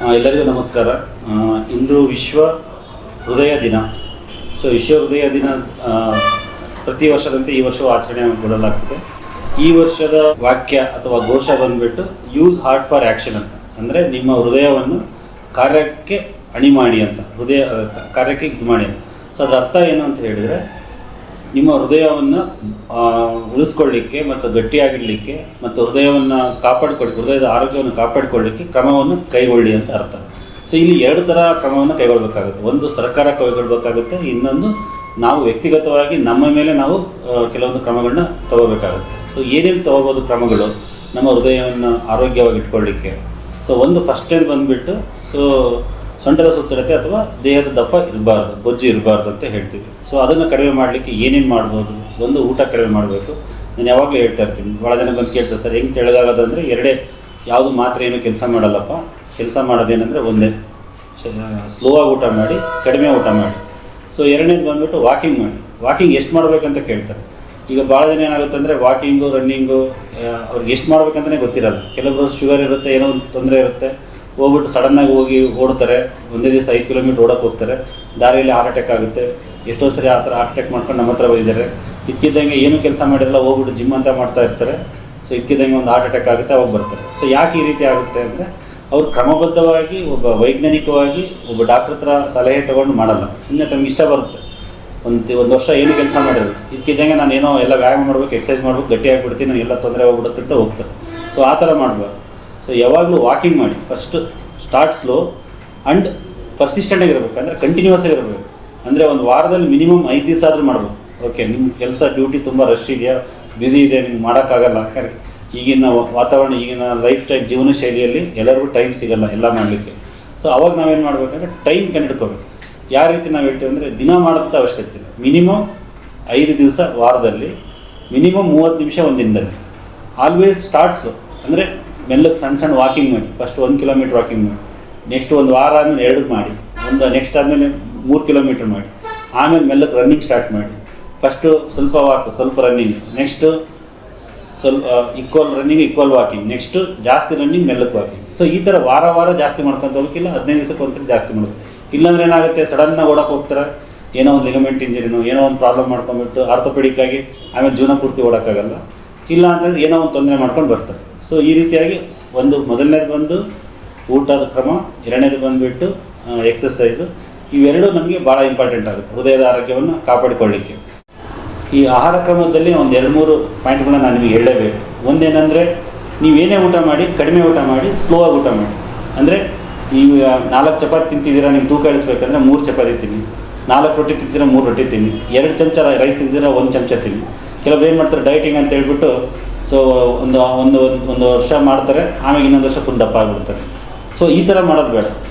ಎಲ್ಲರಿಗೂ ನಮಸ್ಕಾರ. ಇಂದು ವಿಶ್ವ ಹೃದಯ ದಿನ. ವಿಶ್ವ ಹೃದಯ ದಿನ ಪ್ರತಿ ವರ್ಷದಂತೆ ಈ ವರ್ಷವೂ ಆಚರಣೆ ಮಾಡಲಾಗ್ತದೆ. ಈ ವರ್ಷದ ವಾಕ್ಯ ಅಥವಾ ಘೋಷ ಬಂದುಬಿಟ್ಟು ಯೂಸ್ ಹಾರ್ಟ್ ಫಾರ್ ಆ್ಯಕ್ಷನ್ ಅಂತ. ಅಂದರೆ ನಿಮ್ಮ ಹೃದಯವನ್ನು ಕಾರ್ಯಕ್ಕೆ ಅಣಿ ಮಾಡಿ ಅಂತ, ಹೃದಯ ಕಾರ್ಯಕ್ಕೆ ಇದು ಮಾಡಿ ಅಂತ. ಅದರ ಅರ್ಥ ಏನು ಅಂತ ಹೇಳಿದರೆ, ನಿಮ್ಮ ಹೃದಯವನ್ನು ಉಳಿಸ್ಕೊಳ್ಳಿಕ್ಕೆ ಮತ್ತು ಗಟ್ಟಿಯಾಗಿಡಲಿಕ್ಕೆ ಮತ್ತು ಹೃದಯವನ್ನು ಹೃದಯದ ಆರೋಗ್ಯವನ್ನು ಕಾಪಾಡಿಕೊಳ್ಳಿಕ್ಕೆ ಕ್ರಮವನ್ನು ಕೈಗೊಳ್ಳಿ ಅಂತ ಅರ್ಥ. ಇಲ್ಲಿ ಎರಡು ಥರ ಕ್ರಮವನ್ನು ಕೈಗೊಳ್ಳಬೇಕಾಗುತ್ತೆ. ಒಂದು ಸರ್ಕಾರ ಕೈಗೊಳ್ಳಬೇಕಾಗುತ್ತೆ, ಇನ್ನೊಂದು ನಾವು ವ್ಯಕ್ತಿಗತವಾಗಿ ನಮ್ಮ ಮೇಲೆ ನಾವು ಕೆಲವೊಂದು ಕ್ರಮಗಳನ್ನ ತಗೋಬೇಕಾಗುತ್ತೆ. ಏನೇನು ತಗೋಬೋದು ಕ್ರಮಗಳು ನಮ್ಮ ಹೃದಯವನ್ನು ಆರೋಗ್ಯವಾಗಿ ಇಟ್ಕೊಳ್ಳಿಕ್ಕೆ? ಒಂದು ಫಸ್ಟ್ ಟೈಮ್ ಬಂದುಬಿಟ್ಟು ಸೊಂಟದ ಸುತ್ತಳತೆ ಅಥವಾ ದೇಹದ ದಪ್ಪ ಇರಬಾರ್ದು, ಬೊಜ್ಜು ಇರಬಾರ್ದು ಅಂತ ಹೇಳ್ತೀವಿ. ಅದನ್ನು ಕಡಿಮೆ ಮಾಡಲಿಕ್ಕೆ ಏನೇನು ಮಾಡ್ಬೋದು? ಒಂದು, ಊಟ ಕಡಿಮೆ ಮಾಡಬೇಕು. ನಾನು ಯಾವಾಗಲೂ ಹೇಳ್ತಾ ಇರ್ತೀನಿ, ಭಾಳ ಜನ ಬಂದು ಕೇಳ್ತಾರೆ, ಸರ್ ಹೆಂಗೆ ತೆಳಗಾಗೋದಂದರೆ ಎರಡೇ, ಯಾವುದು ಮಾತ್ರ ಏನು ಕೆಲಸ ಮಾಡಲ್ಲಪ್ಪ. ಕೆಲಸ ಮಾಡೋದೇನೆಂದರೆ ಒಂದೇ, ಸ್ಲೋ ಆಗಿ ಊಟ ಮಾಡಿ, ಕಡಿಮೆ ಊಟ ಮಾಡಿ. ಎರಡನೇದು ಬಂದುಬಿಟ್ಟು ವಾಕಿಂಗ್ ಮಾಡಿ. ವಾಕಿಂಗ್ ಎಷ್ಟು ಮಾಡಬೇಕಂತ ಕೇಳ್ತಾರೆ. ಈಗ ಭಾಳ ಜನ ಏನಾಗುತ್ತೆ ಅಂದರೆ ವಾಕಿಂಗು, ರನ್ನಿಂಗು ಅವ್ರಿಗೆ ಎಷ್ಟು ಮಾಡ್ಬೇಕಂತಲೇ ಗೊತ್ತಿರಲ್ಲ. ಕೆಲವೊಬ್ಬರು ಶುಗರ್ ಇರುತ್ತೆ, ಏನೋ ಒಂದು ತೊಂದರೆ ಇರುತ್ತೆ, ಹೋಗ್ಬಿಟ್ಟು ಸಡನ್ನಾಗಿ ಹೋಗಿ ಓಡ್ತಾರೆ. ಒಂದೇ ದಿವಸ 5 ಕಿಲೋಮೀಟ್ರ್ ಓಡೋಕೆ ಹೋಗ್ತಾರೆ, ದಾರಿಯಲ್ಲಿ ಹಾರ್ಟ್ ಅಟ್ಯಾಕ್ ಆಗುತ್ತೆ. ಎಷ್ಟೋ ಸರಿ ಆ ಥರ ಹಾರ್ಟ್ ಅಟ್ಯಾಕ್ ಮಾಡ್ಕೊಂಡು ನಮ್ಮ ಹತ್ರ ಬಂದಿದ್ದಾರೆ. ಇದ್ಕಿದ್ದಂಗೆ ಏನೂ ಕೆಲಸ ಮಾಡಿರಲ್ಲ, ಹೋಗ್ಬಿಟ್ಟು ಜಿಮ್ ಅಂತ ಮಾಡ್ತಾ ಇರ್ತಾರೆ. ಇದ್ಕಿದ್ದಂಗೆ ಒಂದು ಹಾರ್ಟ್ ಅಟ್ಯಾಕ್ ಆಗುತ್ತೆ, ಅವಾಗ ಬರ್ತಾರೆ. ಯಾಕೆ ಈ ರೀತಿ ಆಗುತ್ತೆ ಅಂದರೆ, ಅವ್ರು ಕ್ರಮಬದ್ಧವಾಗಿ ವೈಜ್ಞಾನಿಕವಾಗಿ ಒಬ್ಬ ಡಾಕ್ಟ್ರ್ ಹತ್ರ ಸಲಹೆ ತೊಗೊಂಡು ಮಾಡಲ್ಲ. ಸುಮ್ಮನೆ ತಮ್ಗೆ ಇಷ್ಟ ಬರುತ್ತೆ. ಒಂದು ವರ್ಷ ಏನು ಕೆಲಸ ಮಾಡಿದ್ರು, ಇದಕ್ಕಿದ್ದಂಗೆ ನಾನು ಏನೋ ಎಲ್ಲ ವ್ಯಾಯಾಮ ಮಾಡ್ಬೇಕು, ಎಕ್ಸಸೈಸ್ ಮಾಡ್ಬೇಕು, ಗಟ್ಟಿಯಾಗಿಬಿಡ್ತೀನಿ, ನಾನು ಎಲ್ಲ ತೊಂದರೆ ಹೋಗ್ಬಿಡುತ್ತೆ ಅಂತ ಹೋಗ್ತಾರೆ. ಆ ಥರ ಮಾಡಬಾರ್ದು. ಯಾವಾಗಲೂ ವಾಕಿಂಗ್ ಮಾಡಿ. ಫಸ್ಟ್ ಸ್ಟಾರ್ಟ್ ಸ್ಲೋ ಆ್ಯಂಡ್ ಪರ್ಸಿಸ್ಟೆಂಟಾಗಿರ್ಬೇಕು, ಅಂದರೆ ಕಂಟಿನ್ಯೂಸ್ ಆಗಿರಬೇಕು. ಅಂದರೆ ಒಂದು ವಾರದಲ್ಲಿ ಮಿನಿಮಮ್ 5 ದಿವಸ ಆದರೂ ಮಾಡ್ಬೇಕು. ಓಕೆ, ನಿಮ್ಮ ಕೆಲಸ ಡ್ಯೂಟಿ ತುಂಬ ರಶ್ ಇದೆಯಾ, ಬ್ಯುಸಿ ಇದೆ, ನಿಮ್ಗೆ ಮಾಡೋಕ್ಕಾಗಲ್ಲ. ಯಾಕಂದರೆ ಈಗಿನ ವಾತಾವರಣ, ಈಗಿನ ಲೈಫ್ ಸ್ಟೈಲ್, ಜೀವನ ಶೈಲಿಯಲ್ಲಿ ಎಲ್ಲರಿಗೂ ಟೈಮ್ ಸಿಗಲ್ಲ ಎಲ್ಲ ಮಾಡಲಿಕ್ಕೆ. ಅವಾಗ ನಾವೇನು ಮಾಡಬೇಕಂದ್ರೆ ಟೈಮ್ ಕಂಡಿಡ್ಕೋಬೇಕು. ಯಾವ ರೀತಿ ನಾವು ಹೇಳ್ತೀವಿ ಅಂದರೆ, ದಿನ ಮಾಡೋಂಥ ಅವಶ್ಯಕತೆ ಇಲ್ಲ. ಮಿನಿಮಮ್ 5 ದಿವಸ ವಾರದಲ್ಲಿ, ಮಿನಿಮಮ್ 30 ನಿಮಿಷ ಒಂದು ದಿನದಲ್ಲಿ. ಆಲ್ವೇಸ್ ಸ್ಟಾರ್ಟ್ ಸ್ಲೋ, ಅಂದರೆ ಮೆಲ್ಲಕ್ಕೆ ಸಣ್ಣ ವಾಕಿಂಗ್ ಮಾಡಿ. ಫಸ್ಟ್ 1 ಕಿಲೋಮೀಟ್ರ್ ವಾಕಿಂಗ್ ಮಾಡಿ, ನೆಕ್ಸ್ಟ್ ಒಂದು ವಾರ ಆದಮೇಲೆ 2 ಮಾಡಿ, ನೆಕ್ಸ್ಟ್ ಆದಮೇಲೆ 3 ಕಿಲೋಮೀಟ್ರ್ ಮಾಡಿ, ಆಮೇಲೆ ಮೆಲ್ಲಕ್ಕೆ ರನ್ನಿಂಗ್ ಸ್ಟಾರ್ಟ್ ಮಾಡಿ. ಫಸ್ಟು ಸ್ವಲ್ಪ ವಾಕ್, ಸ್ವಲ್ಪ ರನ್ನಿಂಗ್, ನೆಕ್ಸ್ಟು ಸ್ವಲ್ಪ equal running, equal walking, next ಜಾಸ್ತಿ ರನ್ನಿಂಗ್, ಮೆಲ್ಲಕ್ಕೆ ವಾಕಿಂಗ್. ಈ ಥರ ವಾರ ಜಾಸ್ತಿ ಮಾಡ್ಕೊತ ಹೋಗಕ್ಕಿಲ್ಲ, 15 ದಿವಸಕ್ಕೆ ಒಂದ್ಸರಿ ಜಾಸ್ತಿ ಮಾಡೋದು. ಇಲ್ಲಾಂದ್ರೆ ಏನಾಗುತ್ತೆ, ಸಡನ್ನಾಗಿ ಓಡೋಕೆ ಹೋಗ್ತಾರೆ, ಏನೋ ಒಂದು ಲಿಗಮೆಂಟ್ ಇಂಜರಿನೋ ಏನೋ ಒಂದು ಪ್ರಾಬ್ಲಮ್ ಮಾಡ್ಕೊಂಡ್ಬಿಟ್ಟು ಆರ್ಥೋಪೆಡಿಕ್ಕಾಗಿ ಆಮೇಲೆ ಜೀವನ ಪೂರ್ತಿ ಓಡೋಕ್ಕಾಗಲ್ಲ. ಇಲ್ಲ ಅಂತಂದ್ರೆ ಏನೋ ಒಂದು ತೊಂದರೆ ಮಾಡ್ಕೊಂಡು ಬರ್ತಾರೆ. ಈ ರೀತಿಯಾಗಿ ಮೊದಲನೇದು ಬಂದು ಊಟದ ಕ್ರಮ, ಎರಡನೇದು ಬಂದುಬಿಟ್ಟು ಎಕ್ಸಸೈಸು. ಇವೆರಡೂ ನಮಗೆ ಭಾಳ ಇಂಪಾರ್ಟೆಂಟ್ ಆಗುತ್ತೆ ಹೃದಯದ ಆರೋಗ್ಯವನ್ನು ಕಾಪಾಡಿಕೊಳ್ಳಿಕ್ಕೆ. ಈ ಆಹಾರ ಕ್ರಮದಲ್ಲಿ ಒಂದು 2-3 ಪಾಯಿಂಟ್ಗಳನ್ನ ನಾನು ನಿಮಗೆ ಹೇಳಲೇಬೇಕು. ಒಂದೇನೆಂದರೆ, ನೀವೇನೇ ಊಟ ಮಾಡಿ, ಕಡಿಮೆ ಊಟ ಮಾಡಿ, ಸ್ಲೋ ಆಗಿ ಊಟ ಮಾಡಿ. ಅಂದರೆ ನೀವು 4 ಚಪಾತಿ ತಿಂತಿದ್ದೀರಾ, ನೀವು ತೂಕ ಇಳಿಸ್ಬೇಕಂದ್ರೆ 3 ಚಪಾತಿ ತಿನ್ನಿ. 4 ರೊಟ್ಟಿ ತಿಂತೀರಾ, 3 ರೊಟ್ಟಿ ತಿನ್ನಿ. 2 ಚಮಚ ರೈಸ್ ತಿಂತೀರಾ, 1 ಚಮಚ ತಿನ್ನಿ. ಕೆಲವ್ರು ಏನು ಮಾಡ್ತಾರೆ, ಡೈಟಿಂಗ್ ಅಂತ ಹೇಳ್ಬಿಟ್ಟು ಒಂದು ವರ್ಷ ಮಾಡ್ತಾರೆ, ಆಮೇಲೆ ಇನ್ನೊಂದು ವರ್ಷ ಫುಲ್ ದಪ್ಪ ಆಗಿಬಿಡ್ತಾರೆ. ಈ ಥರ ಮಾಡೋದು ಬೇಡ.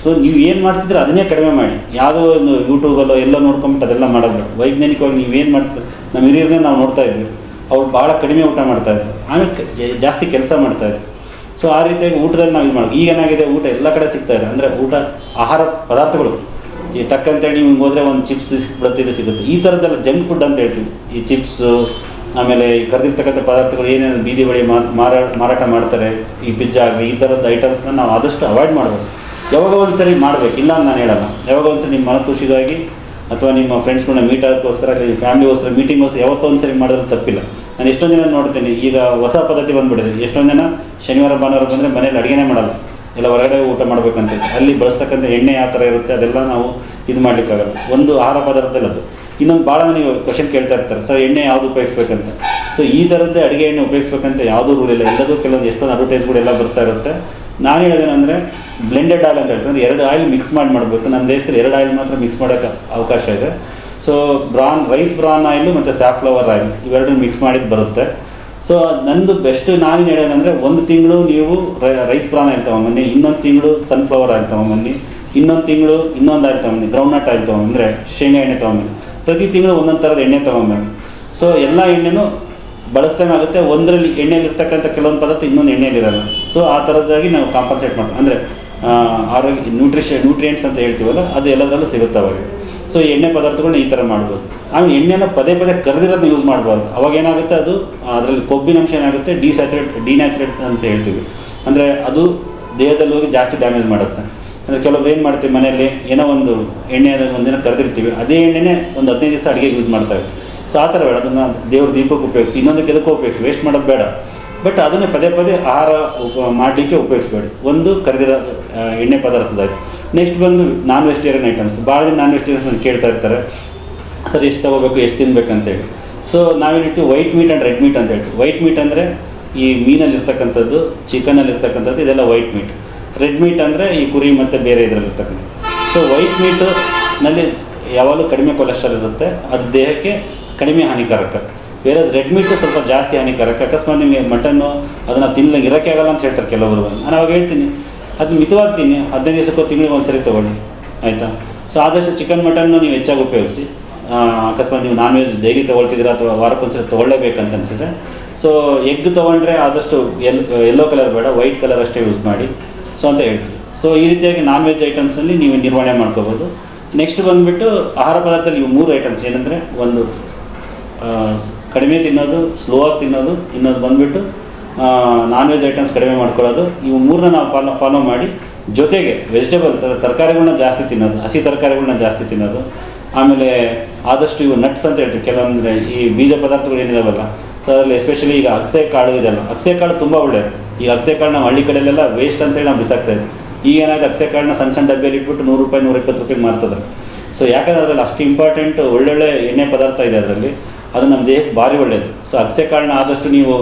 ನೀವು ಏನು ಮಾಡ್ತಿದ್ರೆ ಅದನ್ನೇ ಕಡಿಮೆ ಮಾಡಿ. ಯಾವುದೋ ಒಂದು ಯೂಟ್ಯೂಬಲ್ಲೋ ಎಲ್ಲ ನೋಡ್ಕೊಂಬಿಟ್ಟು ಅದೆಲ್ಲ ಮಾಡೋದು ಬೇಡ. ವೈಜ್ಞಾನಿಕವಾಗಿ ನೀವೇನು ಮಾಡ್ತೀರಿ, ನಮ್ಮ ಹಿರಿಯರನ್ನೇ ನಾವು ನೋಡ್ತಾ ಇದ್ವಿ, ಅವ್ರು ಭಾಳ ಕಡಿಮೆ ಊಟ ಮಾಡ್ತಾಯಿದ್ರು, ಆಮೇಲೆ ಜಾಸ್ತಿ ಕೆಲಸ ಮಾಡ್ತಾಯಿದ್ರು. ಆ ರೀತಿಯಾಗಿ ಊಟದಲ್ಲಿ ನಾವು ಇದು ಮಾಡೋದು. ಈಗ ಏನಾಗಿದೆ, ಊಟ ಎಲ್ಲ ಕಡೆ ಸಿಗ್ತಾಯಿದೆ. ಅಂದರೆ ಆಹಾರ ಪದಾರ್ಥಗಳು ಈ ಟಕ್ ಅಂತೇಳಿ ನೀವು ಹಿಂಗೆ ಹೋದರೆ ಒಂದು ಚಿಪ್ಸ್ ಸಿಕ್ಬಿಡುತ್ತೆ, ಇದು ಸಿಗುತ್ತೆ. ಈ ಥರದ್ದೆಲ್ಲ ಜಂಕ್ ಫುಡ್ ಅಂತ ಹೇಳ್ತೀವಿ. ಈ ಚಿಪ್ಸು, ಆಮೇಲೆ ಈ ಕರೆದಿರ್ತಕ್ಕಂಥ ಪದಾರ್ಥಗಳು ಏನೇನು ಬೀದಿ ಬಳಿ ಮಾರಾಟ ಮಾಡ್ತಾರೆ, ಈ ಪಿಜ್ಜಾ ಆಗಲಿ, ಈ ಥರದ ಐಟಮ್ಸ್ನ ನಾವು ಆದಷ್ಟು ಅವಾಯ್ಡ್ ಮಾಡಬೇಕು. ಯಾವಾಗ ಒಂದು ಸರಿ ಮಾಡಬೇಕು, ಇಲ್ಲ ಅಂತ ನಾನು ಹೇಳಲ್ಲ. ಯಾವಾಗ ಒಂದು ಸರಿ ನಿಮ್ಮ ಮನ ಖುಷಿಗಾಗಿ ಅಥವಾ ನಿಮ್ಮ ಫ್ರೆಂಡ್ಸ್ಗಳನ್ನ ಮೀಟ್ ಆಗೋಕ್ಕೋಸ್ಕರ, ಅಲ್ಲಿ ಫ್ಯಾಮಿಲಿಗೋಸ್ಕರ, ಮೀಟಿಂಗೋಸ್ಕರ ಯಾವತ್ತೋ ಒಂದು ಸರಿ ಮಾಡಿದ್ರೆ ತಪ್ಪಿಲ್ಲ. ನಾನು ಎಷ್ಟೊಂದು ಜನ ನೋಡ್ತೀನಿ, ಈಗ ಹೊಸ ಪದ್ಧತಿ ಬಂದುಬಿಟ್ಟಿದೆ. ಎಷ್ಟೊಂದು ಜನ ಶನಿವಾರ ಭಾನುವಾರ ಬಂದರೆ ಮನೇಲಿ ಅಡುಗೆನೇ ಮಾಡಲ್ಲ, ಎಲ್ಲ ಹೊರಗಡೆ ಊಟ ಮಾಡಬೇಕಂತ. ಅಲ್ಲಿ ಬಳಸ್ತಕ್ಕಂಥ ಎಣ್ಣೆ ಯಾವ ಥರ ಇರುತ್ತೆ ಅದೆಲ್ಲ ನಾವು ಇದು ಮಾಡಲಿಕ್ಕಾಗಲ್ಲ. ಒಂದು ಆಹಾರ ಪದಾರ್ಥದಲ್ಲಿ ಅದು. ಇನ್ನೊಂದು ಭಾಳ ನೀವು ಕ್ವಶನ್ ಕೇಳ್ತಾ ಇರ್ತಾರೆ, ಸರ್ ಎಣ್ಣೆ ಯಾವುದು ಉಪಯೋಗಿಸ್ಬೇಕಂತ. ಈ ಥರದ್ದೇ ಅಡುಗೆ ಎಣ್ಣೆ ಉಪಯೋಗಿಸ್ಬೇಕಂತ ಯಾವುದೂ ರೂಲ್ ಇಲ್ಲ. ಎಲ್ಲದೂ ಕೆಲವೊಂದು ಎಷ್ಟೊಂದು ಅಡ್ವರ್ಟೈಸ್ಗಳೆಲ್ಲ ಬರ್ತಾ ಇರುತ್ತೆ. ನಾನು ಹೇಳೋದೇನೆಂದರೆ, ಬ್ಲೆಂಡೆಡ್ ಆಯಿಲ್ ಅಂತ ಹೇಳ್ತಾರೆ, 2 ಆಯಿಲ್ ಮಿಕ್ಸ್ ಮಾಡಬೇಕು. ನಮ್ಮ ದೇಶದಲ್ಲಿ 2 ಆಯಿಲ್ ಮಾತ್ರ ಮಿಕ್ಸ್ ಮಾಡೋಕ್ಕೆ ಅವಕಾಶ ಇದೆ. ರೈಸ್ ಬ್ರಾನ್ ಆಯಿಲು ಮತ್ತು ಸ್ಯಾಫ್ಲವರ್ ಆಯಿಲ್ ಇವೆರಡೂ ಮಿಕ್ಸ್ ಮಾಡಿದ್ದು ಬರುತ್ತೆ. ನಂದು ಬೆಸ್ಟ್ ನಾನು ಹೇಳೋದಂದರೆ, 1 ತಿಂಗಳು ನೀವು ರೈಸ್ ಬ್ರಾನ್ ಆಯಿಲ್ ತೊಗೊಂಬನ್ನಿ, ಇನ್ನೊಂದು ತಿಂಗಳು ಸನ್ಫ್ಲವರ್ ಆಯಿಲ್ ತೊಗೊಂಬನ್ನಿ, ಇನ್ನೊಂದು ತಿಂಗಳು ಇನ್ನೊಂದು ಆಯಿಲ್ ತೊಗೊಂಬನ್ನಿ, ಗ್ರೌಂಡ್ನಟ್ ಆಯಿಲ್ ತೊಗೊಂಬಂದರೆ ಶೇಂಗಾ ಎಣ್ಣೆ ತೊಗೊಂಬನ್ನಿ. ಪ್ರತಿ ತಿಂಗಳು ಒಂದೊಂದು ಥರದ ಎಣ್ಣೆ ತೊಗೊಂಬನ್ನಿ. ಎಲ್ಲ ಎಣ್ಣೆನೂ ಬಳಸ್ದಂಗಾಗುತ್ತೆ. ಒಂದರಲ್ಲಿ ಎಣ್ಣೆಯಲ್ಲಿರ್ತಕ್ಕಂಥ ಕೆಲವೊಂದು ಪದಾರ್ಥ ಇನ್ನೊಂದು ಎಣ್ಣೆಯಲ್ಲಿರಲ್ಲ. ಆ ಥರದ್ದಾಗಿ ನಾವು ಕಾಂಪನ್ಸೇಟ್ ಮಾಡ್ತೀವಿ. ಅಂದರೆ ಆರೋಗ್ಯ ನ್ಯೂಟ್ರಿಯೆಂಟ್ಸ್ ಅಂತ ಹೇಳ್ತೀವಲ್ಲ, ಅದು ಎಲ್ಲದರಲ್ಲೂ ಸಿಗುತ್ತೆ ಅವಾಗ. ಎಣ್ಣೆ ಪದಾರ್ಥಗಳನ್ನ ಈ ಥರ ಮಾಡ್ಬೋದು. ಆಮೇಲೆ ಎಣ್ಣೆನ ಪದೇ ಕರೆದಿರೋದನ್ನ ಯೂಸ್ ಮಾಡಬಾರ್ದು. ಅವಾಗ ಏನಾಗುತ್ತೆ, ಅದು ಅದರಲ್ಲಿ ಕೊಬ್ಬಿನಂಶ ಏನಾಗುತ್ತೆ, ಡಿನ್ಯಾಚುರೇಟ್ ಅಂತ ಹೇಳ್ತೀವಿ. ಅಂದರೆ ಅದು ದೇಹದಲ್ಲಿ ಹೋಗಿ ಜಾಸ್ತಿ ಡ್ಯಾಮೇಜ್ ಮಾಡುತ್ತೆ. ಅಂದರೆ ಕೆಲವೊಬ್ರು ಏನು ಮಾಡ್ತೀವಿ ಮನೆಯಲ್ಲಿ ಏನೋ ಒಂದು ಎಣ್ಣೆ ಅದನ್ನು ಒಂದಿನ ಕರೆದಿರ್ತೀವಿ, ಅದೇ ಎಣ್ಣೆನೇ ಒಂದು 15 ದಿವಸ ಅಡುಗೆಗೆ ಯೂಸ್ ಮಾಡ್ತಾ ಇರ್ತೀವಿ. ಸೊ ಆ ಥರ ಬೇಡ, ಅದನ್ನು ದೇವ್ರ ದೀಪಕ್ಕೆ ಉಪಯೋಗಿಸಿ, ಇನ್ನೊಂದು ಕೆಲಕ್ಕೆ ಉಪಯೋಗಿಸಿ, ವೇಸ್ಟ್ ಮಾಡೋದು ಬೇಡ. ಬಟ್ ಅದನ್ನೇ ಪದೇ ಪದೇ ಆಹಾರ ಮಾಡಲಿಕ್ಕೆ ಉಪಯೋಗಿಸ್ಬೇಡಿ. ಒಂದು ಕರೆದಿರೋ ಎಣ್ಣೆ ಪದಾರ್ಥದಾಯ್ತು. ನೆಕ್ಸ್ಟ್ ಬಂದು ನಾನ್ ವೆಜಿಟೇರಿಯನ್ ಐಟಮ್ಸ್. ಭಾಳ ಜನ ನಾನ್ ವೆಜಿಟೇರಿಯನ್ಸ್ ಕೇಳ್ತಾ ಇರ್ತಾರೆ, ಸರ್ ಎಷ್ಟು ತೊಗೋಬೇಕು, ಎಷ್ಟು ತಿನ್ನಬೇಕು ಅಂತೇಳಿ. ಸೊ ನಾವೇನು ಹೇಳ್ತೀವಿ, white meet and red meat ಅಂತ ಹೇಳ್ತೀವಿ. ವೈಟ್ ಮೀಟ್ ಅಂದರೆ ಈ ಮೀನಲ್ಲಿರ್ತಕ್ಕಂಥದ್ದು, ಚಿಕನಲ್ಲಿರ್ತಕ್ಕಂಥದ್ದು, ಇದೆಲ್ಲ ವೈಟ್ ಮೀಟ್. ರೆಡ್ ಮೀಟ್ ಅಂದರೆ ಈ ಕುರಿ ಮತ್ತು ಬೇರೆ ಇದರಲ್ಲಿರ್ತಕ್ಕಂಥದ್ದು. ಸೊ ವೈಟ್ ಮೀಟ್ನಲ್ಲಿ ಯಾವಾಗಲೂ ಕಡಿಮೆ ಕೊಲೆಸ್ಟ್ರಾಲ್ ಇರುತ್ತೆ, ಅದು ದೇಹಕ್ಕೆ ಕಡಿಮೆ ಹಾನಿಕಾರಕ. ಬೇರೆ ರೆಡ್ ಮೀಟು ಸ್ವಲ್ಪ ಜಾಸ್ತಿ ಹಾನಿಕಾರಕ. ಅಕಸ್ಮಾತ್ ನಿಮಗೆ ಮಟನ್ನು ಅದನ್ನು ಇರೋಕ್ಕೆ ಆಗಲ್ಲ ಅಂತ ಹೇಳ್ತಾರೆ ಕೆಲವರು. ನಾನು ಅವಾಗ ಹೇಳ್ತೀನಿ, ಅದು ಮಿತವಾಗಿ ತಿನ್ನಿ, 15 ದಿವಸಕ್ಕೋ ತಿಂಗಳಿಗೆ ಒಂದು ಸರಿ ತೊಗೊಳ್ಳಿ, ಆಯಿತಾ. ಸೊ ಆದಷ್ಟು ಚಿಕನ್ ಮಟನ್ನು ನೀವು ಹೆಚ್ಚಾಗಿ ಉಪಯೋಗಿಸಿ. ಅಕಸ್ಮಾತ್ ನೀವು ನಾನ್ ವೆಜ್ ಡೈಲಿ ತೊಗೊಳ್ತಿದ್ದೀರಾ ಅಥವಾ ವಾರಕ್ಕೊಂದ್ಸರಿ ತೊಗೊಳ್ಳೇಬೇಕಂತ ಅನಿಸಿದ್ರೆ, ಸೊ ಎಗ್ ತೊಗೊಂಡ್ರೆ ಆದಷ್ಟು ಯೆಲ್ಲೋ ಕಲರ್ ಬೇಡ, ವೈಟ್ ಕಲರ್ ಅಷ್ಟೇ ಯೂಸ್ ಮಾಡಿ. ಸೊ ಅಂತ ಹೇಳ್ತೀವಿ. ಸೊ ಈ ರೀತಿಯಾಗಿ ನಾನ್ ವೆಜ್ ಐಟಮ್ಸಲ್ಲಿ ನೀವು ನಿರ್ವಹಣೆ ಮಾಡ್ಕೋಬೋದು. ನೆಕ್ಸ್ಟ್ ಬಂದುಬಿಟ್ಟು ಆಹಾರ ಪದಾರ್ಥದಲ್ಲಿ ಇವು 3 ಐಟಮ್ಸ್ ಏನಂದರೆ, ಒಂದು ಕಡಿಮೆ ತಿನ್ನೋದು, ಸ್ಲೋ ಆಗಿ ತಿನ್ನೋದು, ಇನ್ನೊಂದು ಬಂದುಬಿಟ್ಟು ನಾನ್ ವೆಜ್ ಐಟಮ್ಸ್ ಕಡಿಮೆ ಮಾಡ್ಕೊಳ್ಳೋದು. ಇವು 3ನ್ನ ನಾವು ಫಾಲೋ ಮಾಡಿ, ಜೊತೆಗೆ ವೆಜಿಟೇಬಲ್ಸ್ ತರಕಾರಿಗಳನ್ನ ಜಾಸ್ತಿ ತಿನ್ನೋದು, ಹಸಿ ತರಕಾರಿಗಳನ್ನ ಜಾಸ್ತಿ ತಿನ್ನೋದು. ಆಮೇಲೆ ಆದಷ್ಟು ಇವು ನಟ್ಸ್ ಅಂತ ಹೇಳ್ತೀವಿ, ಕೆಲವೊಂದರೆ ಈ ಬೀಜ ಪದಾರ್ಥಗಳು ಏನಿದಾವಲ್ಲ, ಸೊ ಅದರಲ್ಲಿ ಎಸ್ಪೆಷಲಿ ಈಗ ಅಗಸೆ ಕಾಳು ಇದೆಲ್ಲ, ಅಗಸೆ ಕಾಳು ತುಂಬ ಒಳ್ಳೆಯದು. ಈ ಅಗಸೆ ಕಾಳು ನಾವು ಹಳ್ಳಿ ಕಡೆಯಲ್ಲೆಲ್ಲ ವೇಸ್ಟ್ ಅಂತೇಳಿ ನಾವು ಬಿಸಾಕ್ತಾ ಇದ್ವಿ. ಈಗ ಏನಾಗಿದೆ, ಅಗಸೆ ಕಾಳನ್ನ ಸಣ್ಣ ಸಣ್ಣ ಡಬ್ಬಿಯಲ್ಲಿ ಇಟ್ಬಿಟ್ಟು 100 ರೂಪಾಯಿ 120 ರೂಪಾಯಿಗೆ ಮಾರ್ತಿದ್ದಾರೆ. ಸೊ ಯಾಕಂದರೆ ಅದರಲ್ಲಿ ಅಷ್ಟು ಇಂಪಾರ್ಟೆಂಟ್ ಒಳ್ಳೊಳ್ಳೆ ಎಣ್ಣೆ ಪದಾರ್ಥ ಇದೆ ಅದರಲ್ಲಿ, ಅದು ನಮ್ಮ ದೇಹಕ್ಕೆ ಭಾರಿ ಒಳ್ಳೆಯದು. ಸೊ ಅಗಸೆ ಕಾಳನ್ನ ಆದಷ್ಟು ನೀವು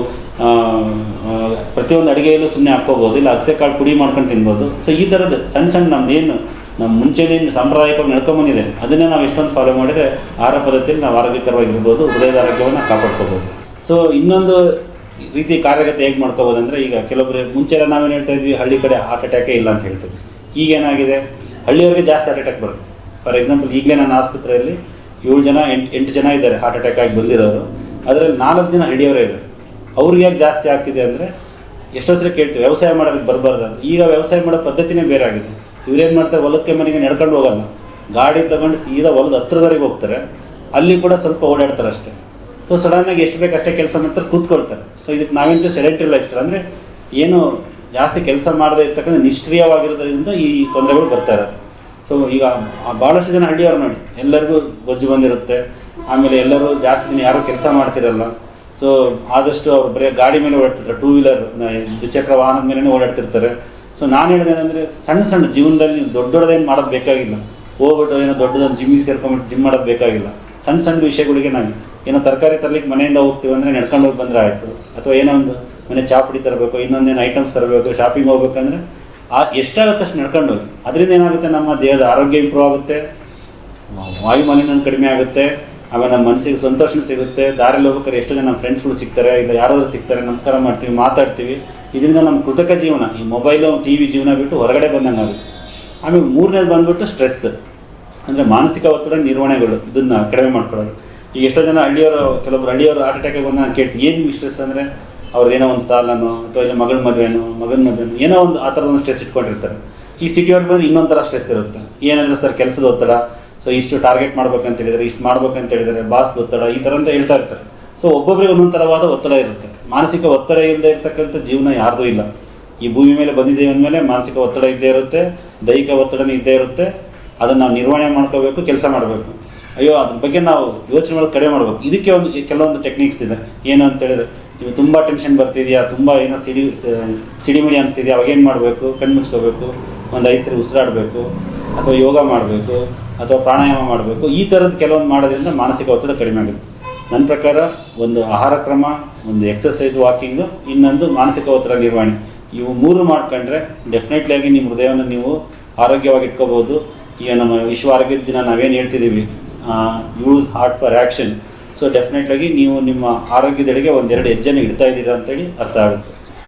ಪ್ರತಿಯೊಂದು ಅಡುಗೆಯಲ್ಲೂ ಸುಮ್ಮನೆ ಹಾಕ್ಕೋಬೋದು, ಇಲ್ಲ ಅಗಸೆ ಕಾಳು ಪುಡಿ ಮಾಡ್ಕೊಂಡು ತಿನ್ಬೋದು. ಸೊ ಈ ಥರದ್ದು ಸಣ್ಣ ಸಣ್ಣ ನಮ್ಮ ಮುಂಚೆನೇನು ಸಾಂಪ್ರದಾಯಿಕವಾಗಿ ನಡ್ಕೊಂಬಂದಿದೆ, ಅದನ್ನೇ ನಾವು ಎಷ್ಟೊಂದು ಫಾಲೋ ಮಾಡಿದರೆ ಆಹಾರ ಪದ್ಧತಿಯಲ್ಲಿ ನಾವು ಆರೋಗ್ಯಕರವಾಗಿರ್ಬೋದು, ಹೃದಯದ ಆರೋಗ್ಯವನ್ನು ಕಾಪಾಡ್ಕೋಬೋದು. ಸೊ ಇನ್ನೊಂದು ರೀತಿ ಕಾರ್ಯಗತ ಹೇಗೆ ಮಾಡ್ಕೋಬೋದು ಅಂದರೆ, ಈಗ ಕೆಲವೊಬ್ಬರು ಮುಂಚೆ ನಾವೇನು ಹೇಳ್ತಾ ಇದ್ವಿ, ಹಳ್ಳಿ ಕಡೆ ಹಾರ್ಟ್ ಅಟ್ಯಾಕೇ ಇಲ್ಲ ಅಂತ ಹೇಳ್ತೀವಿ. ಈಗೇನಾಗಿದೆ, ಹಳ್ಳಿಯವರಿಗೆ ಜಾಸ್ತಿ ಹಾರ್ಟ್ ಅಟ್ಯಾಕ್ ಬರುತ್ತೆ. ಫಾರ್ ಎಕ್ಸಾಂಪಲ್, ಈಗಲೇ ನನ್ನ ಆಸ್ಪತ್ರೆಯಲ್ಲಿ 7 ಜನ 8 ಜನ ಇದ್ದಾರೆ ಹಾರ್ಟ್ ಅಟ್ಯಾಕ್ ಆಗಿ ಬಂದಿರೋರು. ಅದರಲ್ಲಿ 4 ಜನ ಹಳ್ಳಿಯವರೇ ಇದ್ದಾರೆ. ಅವ್ರಿಗೆ ಯಾಕೆ ಜಾಸ್ತಿ ಆಗ್ತಿದೆ ಅಂದರೆ, ಎಷ್ಟೋ ಸರಿ ಕೇಳ್ತೀವಿ ವ್ಯವಸಾಯ ಮಾಡೋದಕ್ಕೆ ಬರಬಾರ್ದು. ಈಗ ವ್ಯವಸಾಯ ಮಾಡೋ ಪದ್ಧತಿನೇ ಬೇರೆ ಆಗಿದೆ. ಇವರೇನು ಮಾಡ್ತಾರೆ, ಹೊಲಕ್ಕೆ ಮನೆಗೆ ನಡ್ಕೊಂಡು ಹೋಗಲ್ಲ, ಗಾಡಿ ತೊಗೊಂಡು ಸೀದಾ ಹೊಲದ ಹತ್ರದವರೆಗೆ ಹೋಗ್ತಾರೆ. ಅಲ್ಲಿ ಕೂಡ ಸ್ವಲ್ಪ ಓಡಾಡ್ತಾರೆ ಅಷ್ಟೇ. ಸೊ ಸಡನ್ನಾಗಿ ಎಷ್ಟು ಬೇಕು ಅಷ್ಟೇ ಕೆಲಸ ಮಾಡ್ತಾರೆ, ಕೂತ್ಕೊಳ್ತಾರೆ. ಸೊ ಇದಕ್ಕೆ ನಾವೇನು ಸೆಡೆಂಟ್ರಿ ಲೈಫ್ ಸ್ಟೈಲ್ ಅಂದರೆ, ಏನು ಜಾಸ್ತಿ ಕೆಲಸ ಮಾಡದೇ ಇರ್ತಕ್ಕಂಥ ನಿಷ್ಕ್ರಿಯವಾಗಿರೋದ್ರಿಂದ ಈ ತೊಂದರೆಗಳು ಬರ್ತಾ ಇರೋದು. ಸೊ ಈಗ ಭಾಳಷ್ಟು ಜನ ಹಳ್ಳಿಯವ್ರು ನೋಡಿ, ಎಲ್ಲರಿಗೂ ಬೊಜ್ಜು ಬಂದಿರುತ್ತೆ. ಆಮೇಲೆ ಎಲ್ಲರೂ ಜಾಸ್ತಿ ದಿನ ಯಾರೂ ಕೆಲಸ ಮಾಡ್ತಿರಲ್ಲ. ಸೊ ಆದಷ್ಟು ಅವ್ರು ಬರೀ ಗಾಡಿ ಮೇಲೆ ಓಡಾಡ್ತಿರ್ತಾರೆ, 2 ವೀಲರ್ ದ್ವಿಚಕ್ರ ವಾಹನದ ಮೇಲೇ ಓಡಾಡ್ತಿರ್ತಾರೆ. ಸೊ ನಾನು ಹೇಳಿದೇನೆಂದರೆ, ಸಣ್ಣ ಸಣ್ಣ ಜೀವನದಲ್ಲಿ ನೀವು ದೊಡ್ಡದೇನು ಮಾಡೋದು ಬೇಕಾಗಿಲ್ಲ. ಹೋಗ್ಬಿಟ್ಟು ಏನೋ ದೊಡ್ಡದೊಂದು ಜಿಮ್ಮಿಗೆ ಸೇರ್ಕೊಂಡ್ಬಿಟ್ಟು ಜಿಮ್ ಮಾಡೋದು ಬೇಕಾಗಿಲ್ಲ. ಸಣ್ಣ ಸಣ್ಣ ವಿಷಯಗಳಿಗೆ ನಾವು ಏನೋ ತರಕಾರಿ ತರಲಿಕ್ಕೆ ಮನೆಯಿಂದ ಹೋಗ್ತೀವಿ ಅಂದರೆ ನಡ್ಕೊಂಡು ಹೋಗಿ ಬಂದರೆ ಆಯಿತು. ಅಥವಾ ಏನೋ ಒಂದು ಮನೆ ಚಾಪುಡಿ ತರಬೇಕು, ಇನ್ನೊಂದೇನು ಐಟಮ್ಸ್ ತರಬೇಕು, ಶಾಪಿಂಗ್ ಹೋಗ್ಬೇಕಂದ್ರೆ ಎಷ್ಟಾಗುತ್ತೆ ಅಷ್ಟು ನಡ್ಕೊಂಡು ಹೋಗಿ. ಅದರಿಂದ ಏನಾಗುತ್ತೆ, ನಮ್ಮ ದೇಹದ ಆರೋಗ್ಯ ಇಂಪ್ರೂವ್ ಆಗುತ್ತೆ, ವಾಯು ಮಾಲಿನ್ಯ ಕಡಿಮೆ ಆಗುತ್ತೆ. ಆಮೇಲೆ ನಮ್ಮ ಮನಸ್ಸಿಗೆ ಸಂತೋಷ ಸಿಗುತ್ತೆ. ದಾರಿಯಲ್ಲಿ ಹೋಗ್ಬೇಕಾದ್ರೆ ಎಷ್ಟೋ ಜನ ನಮ್ಮ ಫ್ರೆಂಡ್ಸ್ಗಳು ಸಿಗ್ತಾರೆ, ಇಲ್ಲ ಯಾರಾದರೂ ಸಿಗ್ತಾರೆ, ನಮಸ್ಕಾರ ಮಾಡ್ತೀವಿ, ಮಾತಾಡ್ತೀವಿ. ಇದರಿಂದ ನಮ್ಮ ಕೃತಕ ಜೀವನ, ಈ ಮೊಬೈಲು TV ಜೀವನ ಬಿಟ್ಟು ಹೊರಗಡೆ ಬಂದಂಗೆ ಆಗುತ್ತೆ. ಆಮೇಲೆ 3ನೇದು ಬಂದುಬಿಟ್ಟು ಸ್ಟ್ರೆಸ್, ಅಂದರೆ ಮಾನಸಿಕ ಒತ್ತಡ ನಿರ್ವಹಣೆಗಳು, ಇದನ್ನು ಕಡಿಮೆ ಮಾಡ್ಕೊಳ್ಳೋದು. ಈಗ ಎಷ್ಟೋ ಜನ ಕೆಲವೊಬ್ರು ಹಳ್ಳಿಯವರು ಹಾರ್ಟ್ ಅಟ್ಯಾಕಿಗೆ ಬಂದಾಗ ಕೇಳ್ತೀವಿ, ಏನು ಸ್ಟ್ರೆಸ್ ಅಂದರೆ, ಅವ್ರದ್ದು ಏನೋ ಒಂದು ಸಾಲನೋ ಅಥವಾ ಇಲ್ಲ ಮಗನ ಮದುವೆನೋ ಏನೋ ಒಂದು ಆ ಥರದ ಒಂದು ಸ್ಟ್ರೆಸ್ ಇಟ್ಕೊಂಡಿರ್ತಾರೆ. ಈ ಸಿಟಿಯವ್ರಿಗೆ ಬಂದರೆ ಇನ್ನೊಂದು ಥರ ಸ್ಟ್ರೆಸ್ ಇರುತ್ತೆ. ಏನಂದರೆ ಸರ್ ಕೆಲಸದ ಒತ್ತಡ, ಸೊ ಇಷ್ಟು ಟಾರ್ಗೆಟ್ ಮಾಡ್ಬೇಕಂತ ಹೇಳಿದರೆ, ಇಷ್ಟು ಮಾಡ್ಬೇಕಂತ ಹೇಳಿದರೆ, ಬಾಸ್ ಒತ್ತಡ, ಈ ಥರ ಅಂತ ಹೇಳ್ತಾ ಇರ್ತಾರೆ. ಸೊ ಒಬ್ಬೊಬ್ಬರಿಗೆ ಒಂದೊಂದು ಥರವಾದ ಒತ್ತಡ ಇರುತ್ತೆ. ಮಾನಸಿಕ ಒತ್ತಡ ಇಲ್ಲದೆ ಇರ್ತಕ್ಕಂಥ ಜೀವನ ಯಾರ್ದೂ ಇಲ್ಲ. ಈ ಭೂಮಿ ಮೇಲೆ ಬಂದಿದ್ದೇವೆ ಅಂದಮೇಲೆ ಮಾನಸಿಕ ಒತ್ತಡ ಇದ್ದೇ ಇರುತ್ತೆ, ದೈಹಿಕ ಒತ್ತಡನೂ ಇದ್ದೇ ಇರುತ್ತೆ. ಅದನ್ನು ನಾವು ನಿರ್ವಹಣೆ ಮಾಡ್ಕೋಬೇಕು, ಕೆಲಸ ಮಾಡಬೇಕು. ಅಯ್ಯೋ ಅದ್ರ ಬಗ್ಗೆ ನಾವು ಯೋಚನೆ ಮಾಡೋದು ಕಡಿಮೆ ಮಾಡಬೇಕು. ಇದಕ್ಕೆ ಕೆಲವೊಂದು ಟೆಕ್ನಿಕ್ಸ್ ಇದೆ. ಏನು ಅಂತೇಳಿದರೆ, ನೀವು ತುಂಬ ಟೆನ್ಷನ್ ಬರ್ತಿದೆಯಾ, ತುಂಬ ಏನೋ ಸಿಡಿಮಿಡಿ ಅನಿಸ್ತಿದೆಯಾ, ಅವಾಗೇನು ಮಾಡಬೇಕು, ಕಣ್ಣು ಮುಚ್ಕೋಬೇಕು, ಒಂದು 5 ಸರಿ ಉಸಿರಾಡಬೇಕು, ಅಥವಾ ಯೋಗ ಮಾಡಬೇಕು, ಅಥವಾ ಪ್ರಾಣಾಯಾಮ ಮಾಡಬೇಕು. ಈ ಥರದ್ದು ಕೆಲವೊಂದು ಮಾಡೋದ್ರಿಂದ ಮಾನಸಿಕ ಒತ್ತಡ ಕಡಿಮೆ ಆಗುತ್ತೆ. ನನ್ನ ಪ್ರಕಾರ ಒಂದು ಆಹಾರ ಕ್ರಮ, ಒಂದು ಎಕ್ಸಸೈಸ್, ವಾಕಿಂಗು, ಇನ್ನೊಂದು ಮಾನಸಿಕ ಒತ್ತಡ ನಿರ್ವಹಣೆ, ಇವು 3 ಮಾಡ್ಕೊಂಡ್ರೆ ಡೆಫಿನೆಟ್ಲಿ ಆಗಿ ನಿಮ್ಮ ಹೃದಯವನ್ನು ನೀವು ಆರೋಗ್ಯವಾಗಿ ಇಟ್ಕೋಬೋದು. ಈಗ ನಮ್ಮ ವಿಶ್ವ ಆರೋಗ್ಯದ ದಿನ ನಾವೇನು ಹೇಳ್ತಿದ್ದೀವಿ, use heart for action. So ಡೆಫಿನೆಟ್ಲಾಗಿ ನೀವು ನಿಮ್ಮ ಆರೋಗ್ಯದೆಡೆಗೆ 1-2 ಹೆಜ್ಜೆನ ಇಡ್ತಾ ಇದ್ದೀರಾ ಅಂತೇಳಿ ಅರ್ಥ ಆಗುತ್ತೆ.